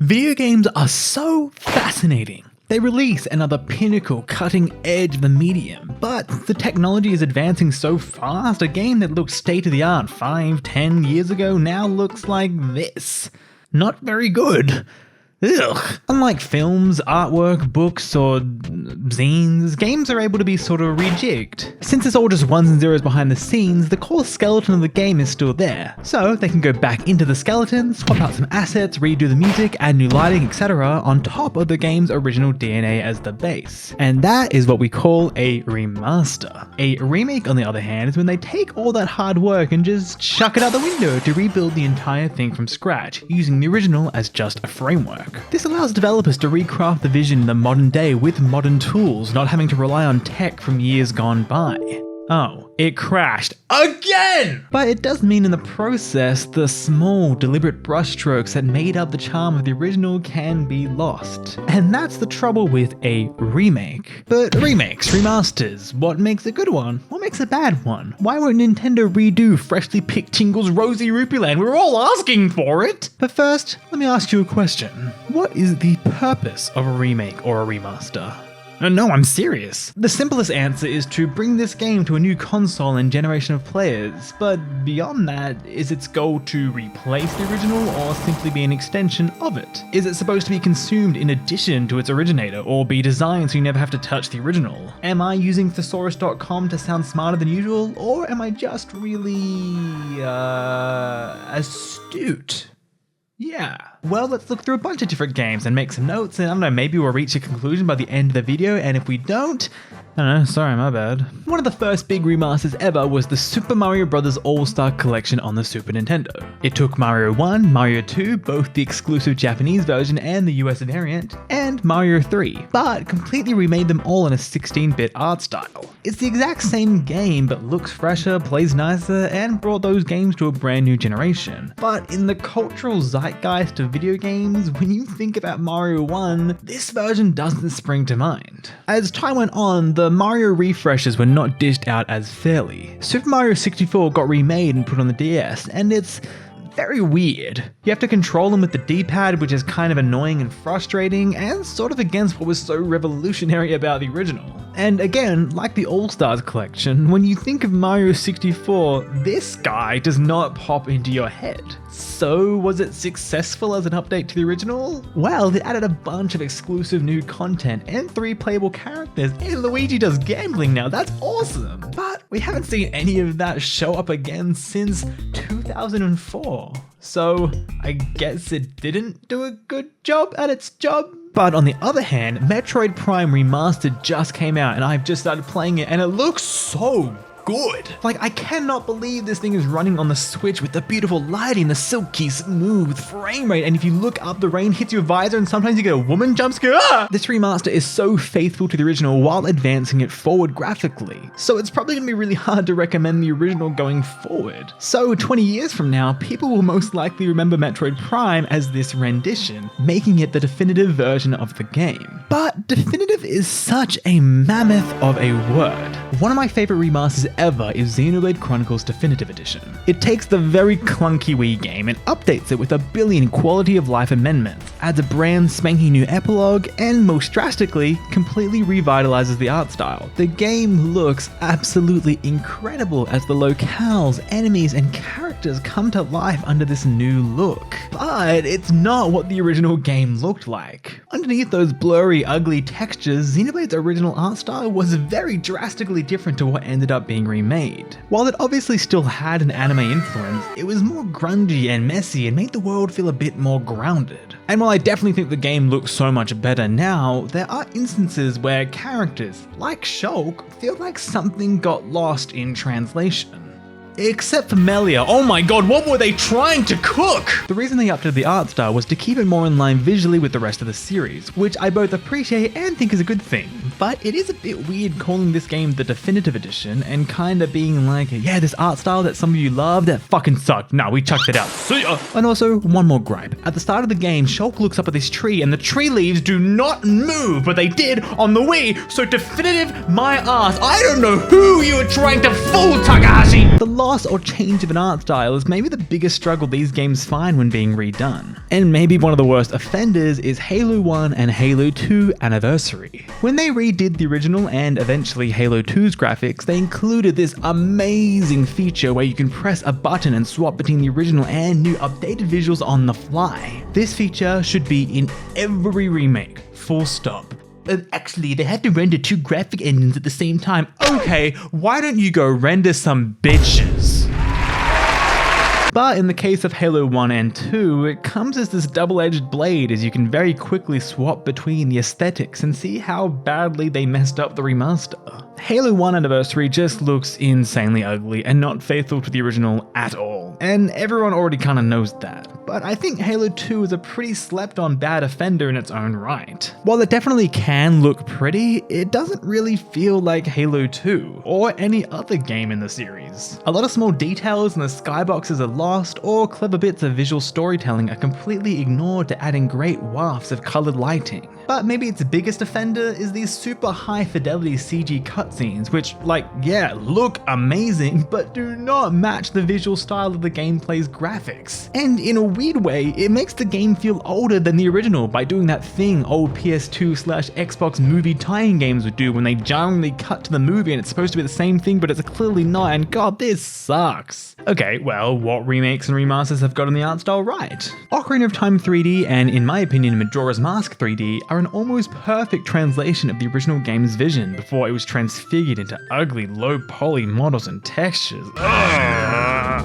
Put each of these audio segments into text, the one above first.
Video games are so fascinating. They release another pinnacle, cutting edge of the medium, but the technology is advancing so fast, a game that looked state-of-the-art 5-10 years ago now looks like this. Not very good. Ugh. Unlike films, artwork, books, or zines, games are able to be sort of rejigged. Since it's all just ones and zeros behind the scenes, the core skeleton of the game is still there. So they can go back into the skeleton, swap out some assets, redo the music, add new lighting, etc. on top of the game's original DNA as the base. And that is what we call a remaster. A remake, on the other hand, is when they take all that hard work and just chuck it out the window to rebuild the entire thing from scratch, using the original as just a framework. This allows developers to recraft the vision in the modern day with modern tools, not having to rely on tech from years gone by. Oh, it crashed again! But it does mean in the process, the small, deliberate brushstrokes that made up the charm of the original can be lost. And that's the trouble with a remake. But remakes, remasters, what makes a good one? What makes a bad one? Why won't Nintendo redo freshly picked Tingle's Rosy Rupee Land? We're all asking for it! But first, let me ask you a question. What is the purpose of a remake or a remaster? No, I'm serious. The simplest answer is to bring this game to a new console and generation of players, but beyond that, is its goal to replace the original or simply be an extension of it? Is it supposed to be consumed in addition to its originator or be designed so you never have to touch the original? Am I using thesaurus.com to sound smarter than usual, or am I just really, astute? Yeah. Well, let's look through a bunch of different games and make some notes, and I don't know, maybe we'll reach a conclusion by the end of the video, and if we don't, I don't know, sorry, my bad. One of the first big remasters ever was the Super Mario Bros. All-Star Collection on the Super Nintendo. It took Mario 1, Mario 2, both the exclusive Japanese version and the US variant, and Mario 3, but completely remade them all in a 16-bit art style. It's the exact same game, but looks fresher, plays nicer, and brought those games to a brand new generation. But in the cultural zeitgeist of video games, when you think about Mario 1, this version doesn't spring to mind. As time went on, the Mario refreshes were not dished out as fairly. Super Mario 64 got remade and put on the DS, and it's very weird. You have to control them with the D-pad, which is kind of annoying and frustrating, and sort of against what was so revolutionary about the original. And again, like the All-Stars collection, when you think of Mario 64, this guy does not pop into your head. So was it successful as an update to the original? Well, it added a bunch of exclusive new content and 3 playable characters, and Luigi does gambling now, that's awesome! But we haven't seen any of that show up again since 2004. So I guess it didn't do a good job at its job. But on the other hand, Metroid Prime Remastered just came out and I've just started playing it and it looks so good. Like, I cannot believe this thing is running on the Switch with the beautiful lighting, the silky smooth frame rate, and if you look up, the rain hits your visor and sometimes you get a woman jump scare. Ah! This remaster is so faithful to the original while advancing it forward graphically, so it's probably gonna be really hard to recommend the original going forward. So 20 years from now, people will most likely remember Metroid Prime as this rendition, making it the definitive version of the game. But definitive is such a mammoth of a word. One of my favorite remasters ever is Xenoblade Chronicles Definitive Edition. It takes the very clunky Wii game and updates it with a billion quality of life amendments, adds a brand spanking new epilogue, and most drastically, completely revitalizes the art style. The game looks absolutely incredible as the locales, enemies, and characters come to life under this new look. But it's not what the original game looked like. Underneath those blurry, ugly textures, Xenoblade's original art style was very drastically different to what ended up being remade. While it obviously still had an anime influence, it was more grungy and messy and made the world feel a bit more grounded. And while I definitely think the game looks so much better now, there are instances where characters, like Shulk, feel like something got lost in translation. Except for Melia. Oh my god, what were they trying to cook? The reason they updated the art style was to keep it more in line visually with the rest of the series, which I both appreciate and think is a good thing. But it is a bit weird calling this game the Definitive Edition and kinda being like, yeah, this art style that some of you love, that fucking sucked. Nah, we chucked it out. See ya! And also, one more gripe. At the start of the game, Shulk looks up at this tree and the tree leaves do not move, but they did on the Wii, so Definitive my ass. I don't know who you were trying to fool, Takahashi! The loss or change of an art style is maybe the biggest struggle these games find when being redone. And maybe one of the worst offenders is Halo 1 and Halo 2 Anniversary. When they redid the original and eventually Halo 2's graphics, they included this amazing feature where you can press a button and swap between the original and new updated visuals on the fly. This feature should be in every remake, full stop. Actually, they had to render 2 graphic engines at the same time. Okay, why don't you go render some bitches? But in the case of Halo 1 and 2, it comes as this double-edged blade, as you can very quickly swap between the aesthetics and see how badly they messed up the remaster. Halo 1 Anniversary just looks insanely ugly and not faithful to the original at all, and everyone already kinda knows that. But I think Halo 2 is a pretty slept-on bad offender in its own right. While it definitely can look pretty, it doesn't really feel like Halo 2, or any other game in the series. A lot of small details in the skyboxes are lost, or clever bits of visual storytelling are completely ignored to add in great wafts of colored lighting. But maybe its biggest offender is these super high fidelity CG cutscenes, which, yeah, look amazing, but do not match the visual style of the gameplay's graphics. And in a weird way, it makes the game feel older than the original by doing that thing old PS2/Xbox movie tie-in games would do when they jarringly cut to the movie and it's supposed to be the same thing, but it's clearly not, and god, this sucks. Okay, well, what remakes and remasters have gotten the art style right? Ocarina of Time 3D and, in my opinion, Majora's Mask 3D are an almost perfect translation of the original game's vision before it was transfigured into ugly, low-poly models and textures.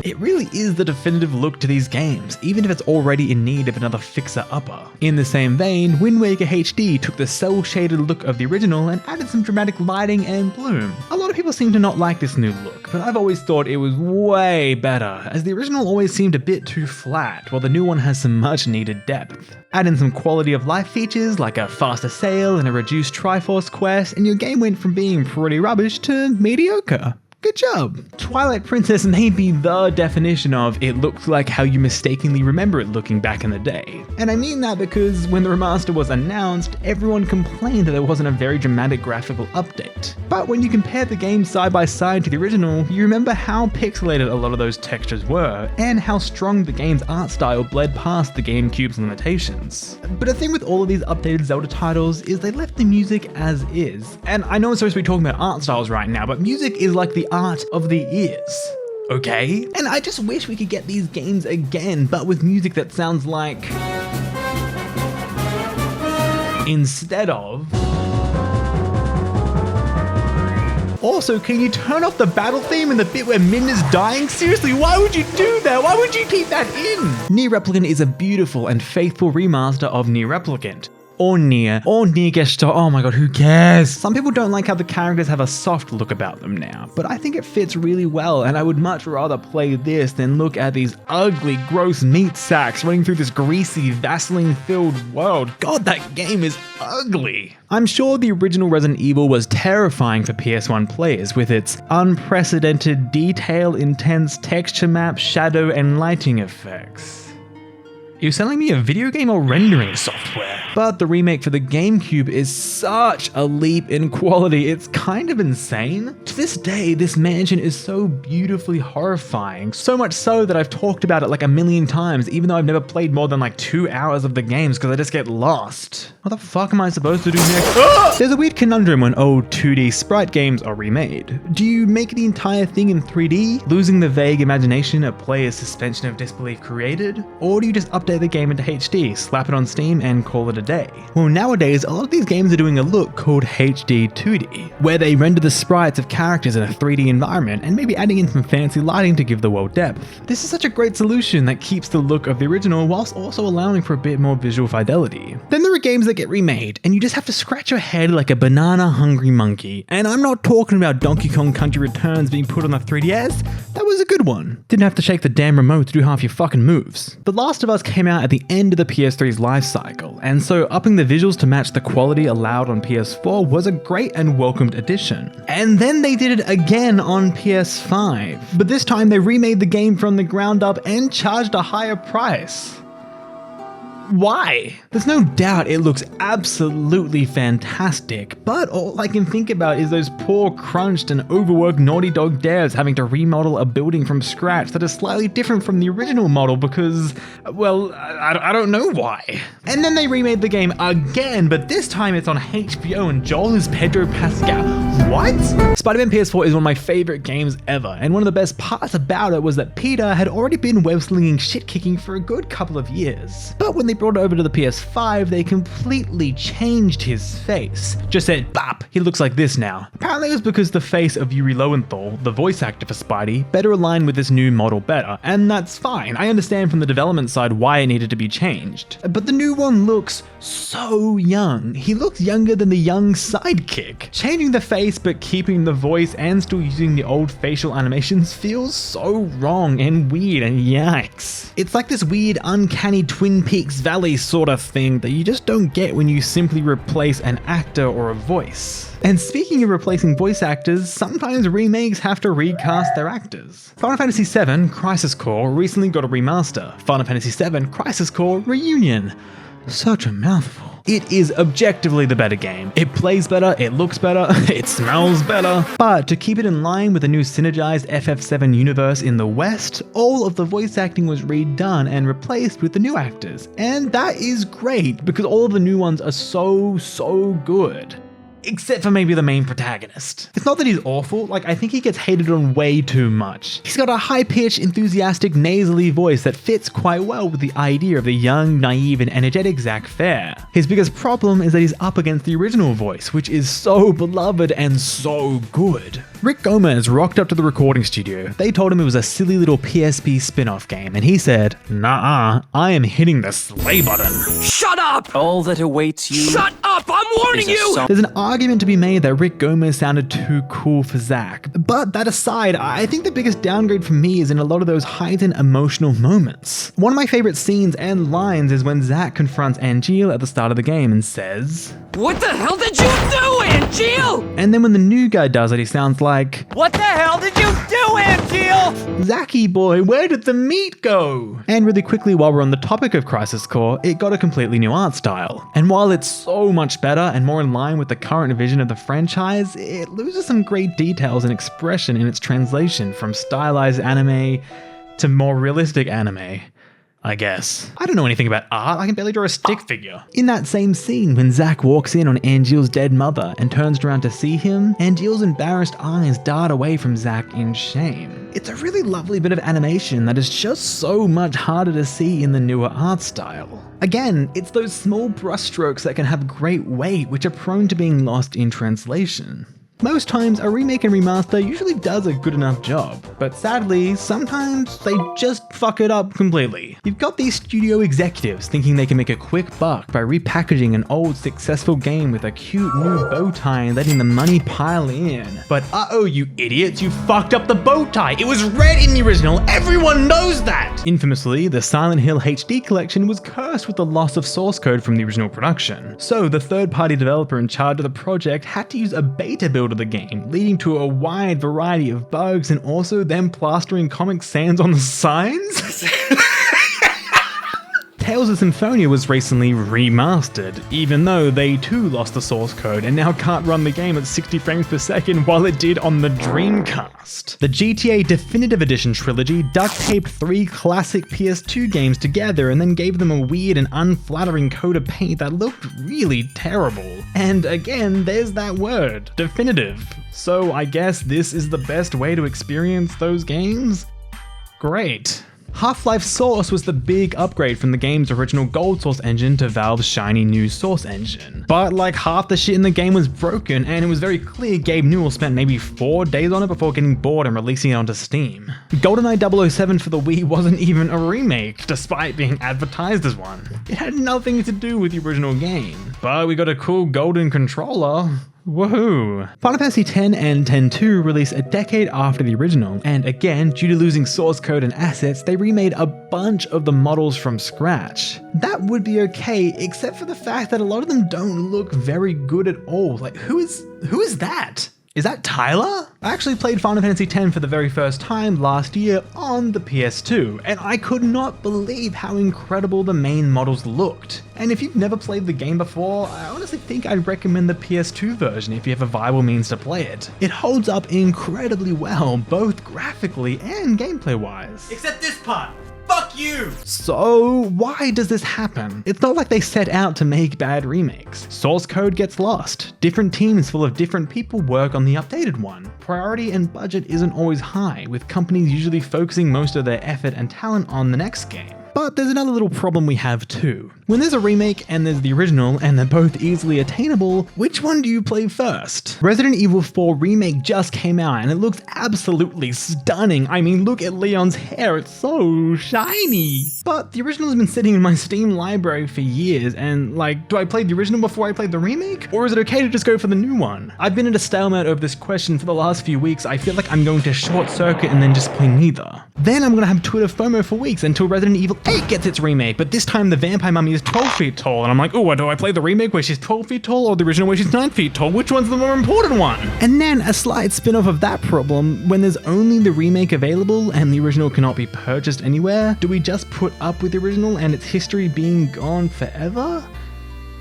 It really is the definitive look to these games, even if it's already in need of another fixer-upper. In the same vein, Wind Waker HD took the cel-shaded look of the original and added some dramatic lighting and bloom. A lot of people seem to not like this new look, but I've always thought it was way better, as the original always seemed a bit too flat, while the new one has some much needed depth. Add in some quality of life features like a faster sail and a reduced Triforce quest, and your game went from being pretty rubbish to mediocre. Good job! Twilight Princess may be the definition of it looks like how you mistakenly remember it looking back in the day. And I mean that because when the remaster was announced, everyone complained that there wasn't a very dramatic graphical update. But when you compare the game side by side to the original, you remember how pixelated a lot of those textures were, and how strong the game's art style bled past the GameCube's limitations. But the thing with all of these updated Zelda titles is they left the music as is. And I know I'm supposed to be talking about art styles right now, but music is like the art of the ears, okay? And I just wish we could get these games again, but with music that sounds like... instead of... Also, can you turn off the battle theme in the bit where Min is dying? Seriously, why would you do that? Why would you keep that in? Nier Replicant is a beautiful and faithful remaster of Nier Replicant. Or Nier Gestalt, oh my god, who cares? Some people don't like how the characters have a soft look about them now, but I think it fits really well, and I would much rather play this than look at these ugly, gross meat sacks running through this greasy, Vaseline-filled world. God, that game is ugly. I'm sure the original Resident Evil was terrifying for PS1 players with its unprecedented detail-intense texture map, shadow, and lighting effects. You're selling me a video game or rendering software? But the remake for the GameCube is such a leap in quality, it's kind of insane. To this day, this mansion is so beautifully horrifying, so much so that I've talked about it like a million times, even though I've never played more than like 2 hours of the games because I just get lost. What the fuck am I supposed to do next? Ah! There's a weird conundrum when old 2D sprite games are remade. Do you make the entire thing in 3D, losing the vague imagination a player's suspension of disbelief created? Or do you just update the game into HD, slap it on Steam, and call it a day? Well, nowadays, a lot of these games are doing a look called HD 2D, where they render the sprites of characters in a 3D environment and maybe adding in some fancy lighting to give the world depth. This is such a great solution that keeps the look of the original whilst also allowing for a bit more visual fidelity. Then there are games that get remade, and you just have to scratch your head like a banana-hungry monkey. And I'm not talking about Donkey Kong Country Returns being put on the 3DS. That was a good one. Didn't have to shake the damn remote to do half your fucking moves. The Last of Us came out at the end of the PS3's life cycle, and so upping the visuals to match the quality allowed on PS4 was a great and welcomed addition. And then they did it again on PS5, but this time they remade the game from the ground up and charged a higher price. Why? There's no doubt it looks absolutely fantastic, but all I can think about is those poor, crunched and overworked Naughty Dog devs having to remodel a building from scratch that is slightly different from the original model because, well, I don't know why. And then they remade the game again, but this time it's on HBO and Joel is Pedro Pascal. What? Spider-Man PS4 is one of my favorite games ever, and one of the best parts about it was that Peter had already been web-slinging shit-kicking for a good couple of years. But when they brought it over to the PS5, they completely changed his face. Just said, bop, he looks like this now. Apparently it was because the face of Yuri Lowenthal, the voice actor for Spidey, better aligned with this new model better, and that's fine. I understand from the development side why it needed to be changed. But the new one looks so young. He looks younger than the young sidekick. Changing the face but keeping the voice and still using the old facial animations feels so wrong and weird and yikes. It's like this weird uncanny Twin Peaks Valley sort of thing that you just don't get when you simply replace an actor or a voice. And speaking of replacing voice actors, sometimes remakes have to recast their actors. Final Fantasy VII Crisis Core recently got a remaster. Final Fantasy VII Crisis Core Reunion. Such a mouthful. It is objectively the better game. It plays better, it looks better, it smells better. But to keep it in line with the new synergized FF7 universe in the West, all of the voice acting was redone and replaced with the new actors. And that is great because all of the new ones are so good. Except for maybe the main protagonist. It's not that he's awful, like I think he gets hated on way too much. He's got a high-pitched, enthusiastic, nasally voice that fits quite well with the idea of the young, naive, and energetic Zack Fair. His biggest problem is that he's up against the original voice, which is so beloved and so good. Rick Gomez rocked up to the recording studio. They told him it was a silly little PSP spin-off game, and he said, "Nah, I am hitting the slay button." Shut up! All that awaits you. Shut up! I'm warning you! There's an argument to be made that Rick Gomez sounded too cool for Zack. But that aside, I think the biggest downgrade for me is in a lot of those heightened emotional moments. One of my favorite scenes and lines is when Zack confronts Angeal at the start of the game and says, What the hell did you do, Angeal? and then when the new guy does it, he sounds like, What the hell did you do, Angeal? Zacky boy, where did the meat go? And really quickly, while we're on the topic of Crisis Core, it got a completely new art style. And while it's so much better and more in line with the current vision of the franchise, it loses some great details and expression in its translation from stylized anime to more realistic anime. I guess. I don't know anything about art, I can barely draw a stick figure. In that same scene, when Zack walks in on Angeal's dead mother and turns around to see him, Angeal's embarrassed eyes dart away from Zack in shame. It's a really lovely bit of animation that is just so much harder to see in the newer art style. Again, it's those small brushstrokes that can have great weight, which are prone to being lost in translation. Most times, a remake and remaster usually does a good enough job, but sadly, sometimes they just fuck it up completely. You've got these studio executives thinking they can make a quick buck by repackaging an old successful game with a cute new bow tie and letting the money pile in. But uh-oh, you idiots, you fucked up the bow tie! It was red in the original, everyone knows that! Infamously, the Silent Hill HD collection was cursed with the loss of source code from the original production. So the third-party developer in charge of the project had to use a beta build of the game, leading to a wide variety of bugs and also them plastering Comic Sans on the signs? Tales of Symphonia was recently remastered, even though they too lost the source code and now can't run the game at 60 frames per second while it did on the Dreamcast. The GTA Definitive Edition trilogy duct-taped 3 classic PS2 games together and then gave them a weird and unflattering coat of paint that looked really terrible. And again, there's that word, definitive. So I guess this is the best way to experience those games? Great. Half-Life Source was the big upgrade from the game's original Gold Source engine to Valve's shiny new Source engine. But like half the shit in the game was broken, and it was very clear Gabe Newell spent maybe 4 days on it before getting bored and releasing it onto Steam. GoldenEye 007 for the Wii wasn't even a remake, despite being advertised as one. It had nothing to do with the original game. But we got a cool golden controller. Woohoo! Final Fantasy X and X-2 released a decade after the original, and again, due to losing source code and assets, they remade a bunch of the models from scratch. That would be okay, except for the fact that a lot of them don't look very good at all. Like, who is that? Is that Tyler? I actually played Final Fantasy X for the very first time last year on the PS2, and I could not believe how incredible the main models looked. And if you've never played the game before, I honestly think I'd recommend the PS2 version if you have a viable means to play it. It holds up incredibly well, both graphically and gameplay wise. Except this part. Fuck you! So why does this happen? It's not like they set out to make bad remakes. Source code gets lost. Different teams full of different people work on the updated one. Priority and budget isn't always high, with companies usually focusing most of their effort and talent on the next game. But there's another little problem we have too. When there's a remake and there's the original and they're both easily attainable, which one do you play first? Resident Evil 4 Remake just came out and it looks absolutely stunning. I mean, look at Leon's hair, it's so shiny. But the original has been sitting in my Steam library for years and like, do I play the original before I play the remake? Or is it okay to just go for the new one? I've been at a stalemate over this question for the last few weeks. I feel like I'm going to short circuit and then just play neither. Then I'm gonna have Twitter FOMO for weeks until Resident Evil 8 gets its remake, but this time the vampire mummy is 12 feet tall, and I'm like, oh, do I play the remake where she's 12 feet tall or the original where she's 9 feet tall? Which one's the more important one? And then a slight spin-off of that problem, when there's only the remake available and the original cannot be purchased anywhere, do we just put up with the original and its history being gone forever?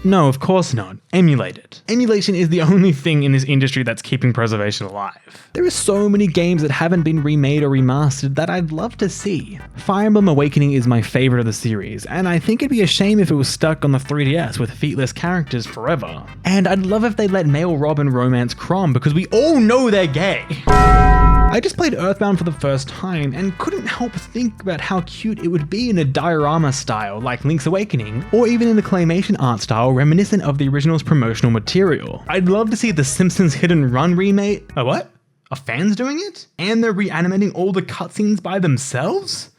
No, of course not. Emulate it. Emulation is the only thing in this industry that's keeping preservation alive. There are so many games that haven't been remade or remastered that I'd love to see. Fire Emblem Awakening is my favorite of the series, and I think it'd be a shame if it was stuck on the 3DS with feetless characters forever. And I'd love if they let male Robin romance Chrom because we all know they're gay. I just played Earthbound for the first time and couldn't help think about how cute it would be in a diorama style like Link's Awakening, or even in the claymation art style reminiscent of the original's promotional material. I'd love to see the Simpsons Hit and Run remake. Oh, what? Are fans doing it? And they're reanimating all the cutscenes by themselves?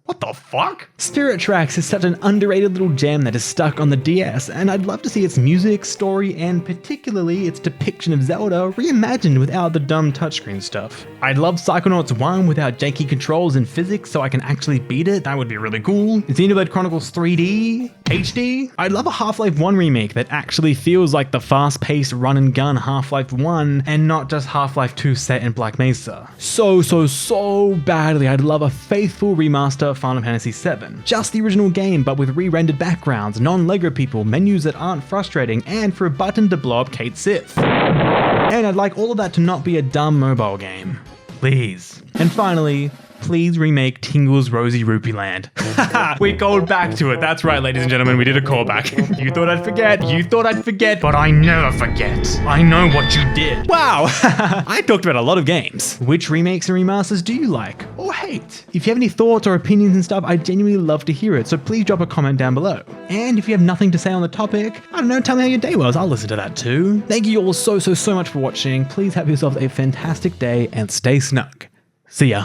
What the fuck? Spirit Tracks is such an underrated little gem that is stuck on the DS, and I'd love to see its music, story, and particularly its depiction of Zelda reimagined without the dumb touchscreen stuff. I'd love Psychonauts 1 without janky controls and physics so I can actually beat it, that would be really cool. Xenoblade Chronicles 3D? HD? I'd love a Half-Life 1 remake that actually feels like the fast-paced run-and-gun Half-Life 1 and not just Half-Life 2 set in Black Mesa. So badly I'd love a faithful remaster Final Fantasy VII. Just the original game, but with re-rendered backgrounds, non-Lego people, menus that aren't frustrating, and for a button to blow up Kate Sith. And I'd like all of that to not be a dumb mobile game. Please. And finally, please remake Tingle's Rosy Rupee Land. We called back to it. That's right, ladies and gentlemen, we did a callback. You thought I'd forget, but I never forget. I know what you did. Wow, I talked about a lot of games. Which remakes and remasters do you like or hate? If you have any thoughts or opinions and stuff, I genuinely love to hear it, so please drop a comment down below. And if you have nothing to say on the topic, I don't know, tell me how your day was. I'll listen to that too. Thank you all so much for watching. Please have yourselves a fantastic day and stay snug. See ya.